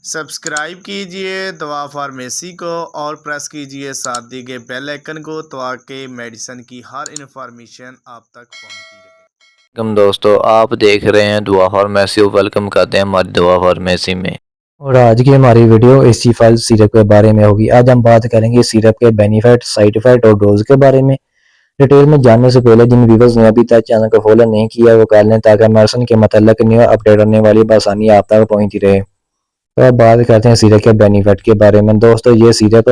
Subscribe कीजिए दुआ pharmacy को और प्रेस कीजिए साथ दी गए बेल आइकन को ताकि मेडिसिन की हर इन्फॉर्मेशन आप तक पहुंचती रहे। वेलकम दोस्तों, आप देख रहे हैं दुआ फार्मेसी। वेलकम करते हैं हमारी दुआ फार्मेसी में। और आज की हमारी वीडियो एसीफाइल सिरप के बारे में होगी। आज हम बात करेंगे सिरप के बेनिफिट, साइड इफेक्ट और डोज के बारे में। डिटेल में जानने से पहले जिन व्यूवर्स ने अभी तक चैनल को फॉलो नहीं किया वो कर लें ताकि मेडिसिन के मतलब न्यू अपडेट होने वाली आसानी आप तक पहुंचती रहे। तो अब बात करते हैं सिरप के बेनिफिट के बारे में। दोस्तों, ये सिरप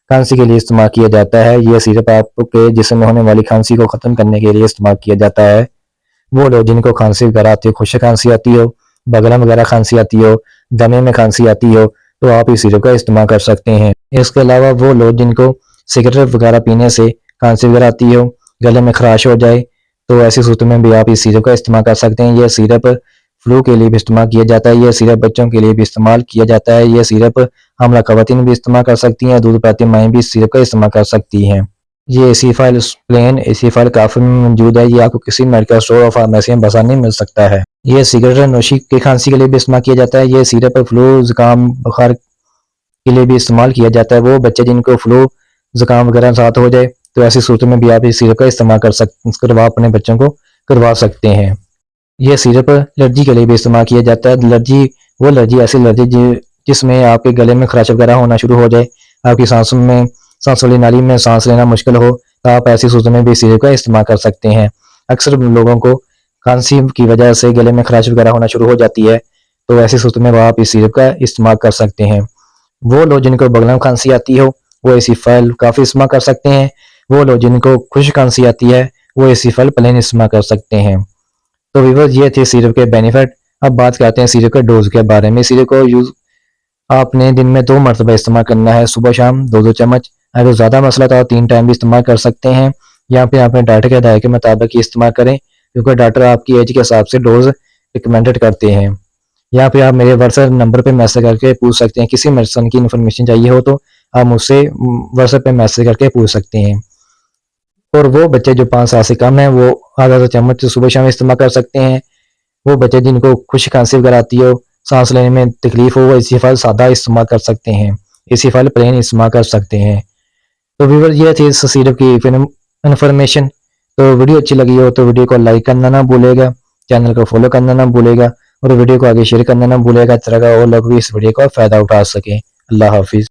खांसी के लिए इस्तेमाल किया जाता है। ये सिरप आपके जिस्म में होने वाली खांसी को खत्म करने के लिए इस्तेमाल किया जाता है। वो लोग जिनको खांसी वगैरह आती हो, खुश्क खांसी आती हो, बगला वगैरह खांसी आती हो, दमे में खांसी आती हो, तो आप इस सिरप का इस्तेमाल कर सकते हैं। इसके अलावा वो लोग जिनको सिगरेट वगैरह पीने से खांसी वगैरह आती हो, गले में खराश हो जाए, तो ऐसी सूरत में भी आप इस सिरप का इस्तेमाल कर सकते हैं। यह सिरप फ्लू के लिए भी इस्तेमाल किया जाता है। यह सिरप बच्चों के लिए भी इस्तेमाल किया जाता है। यह सिरप हमला खवातीन भी इस्तेमाल कर सकती हैं, दूध पाती माएँ भी इस सिरप का इस्तेमाल कर सकती हैं। ये एसीफाइल प्लेन एसीफाइल काफी में मौजूद है। ये आपको किसी मेडिकल स्टोर और फार्मेसी में आसानी मिल सकता है। ये सिगरेट नोशी की खांसी के लिए भी इस्तेमाल किया जाता है। ये सिरप फ्लू, जुकाम, बुखार के लिए भी इस्तेमाल किया जाता है। वो बच्चे जिनको फ्लू, जुकाम वगैरह साथ हो जाए, तो ऐसी सूरत में भी आप इस सिरप का इस्तेमाल करवा अपने बच्चों को करवा सकते हैं। ये सिरप एलर्जी के लिए भी इस्तेमाल किया जाता है। एलर्जी वो एलर्जी ऐसी एलर्जी जिसमें आपके गले में खराश वगैरह होना शुरू हो जाए, आपकी सांसों में, सांस वाली नाली में सांस लेना मुश्किल हो, तो आप ऐसी सूरत में भी सिरप का इस्तेमाल कर सकते हैं। अक्सर लोगों को खांसी की वजह से गले में खराश वगैरह होना शुरू हो जाती है, तो ऐसी सूरत में आप इस सिरप का इस्तेमाल कर सकते हैं। वो लोग जिनको बगलम खांसी आती हो वो एसीफाइल काफ़ी इस्तेमाल कर सकते हैं। वो लोग जिनको खुश्क खांसी आती है वो एसीफाइल प्लेन इस्तेमाल कर सकते हैं। तो व्यूअर्स, ये थे सिरप के बेनिफिट। अब बात करते हैं सिरप के डोज के बारे में। सिरप को यूज आपने दिन में 2 मरतबा इस्तेमाल करना है, सुबह शाम 2-2 चम्मच। अगर ज़्यादा मसला तो आप 3 टाइम भी इस्तेमाल कर सकते हैं, या फिर अपने डॉक्टर के हिदायत के मुताबिक ही इस्तेमाल करें, क्योंकि डॉक्टर आपकी एज के हिसाब से डोज रिकमेंडेड करते हैं। या फिर आप मेरे व्हाट्सएप नंबर पे मैसेज करके पूछ सकते हैं। किसी मेडिसिन की इन्फॉर्मेशन चाहिए हो तो आप मुझसे व्हाट्सएप पे मैसेज करके पूछ सकते हैं। और वो बच्चे जो 5 साल से कम हैं वो आधा चम्मच सुबह शाम इस्तेमाल कर सकते हैं। वो बच्चे जिनको खुश्क खांसी वगैरह आती हो, सांस लेने में तकलीफ हो, वो एसीफाइल सादा इस्तेमाल कर सकते हैं, एसीफाइल प्लेन इस्तेमाल कर सकते हैं। तो व्यूअर, ये थी इस सिरप की इन्फॉर्मेशन। तो वीडियो अच्छी लगी हो तो वीडियो को लाइक करना ना भूलेगा, चैनल को फॉलो करना ना भूलेगा, और वीडियो को आगे शेयर करना ना भूलेगा, इस तरह का और लोग भी इस वीडियो का फायदा उठा सकें। अल्लाह हाफिज़।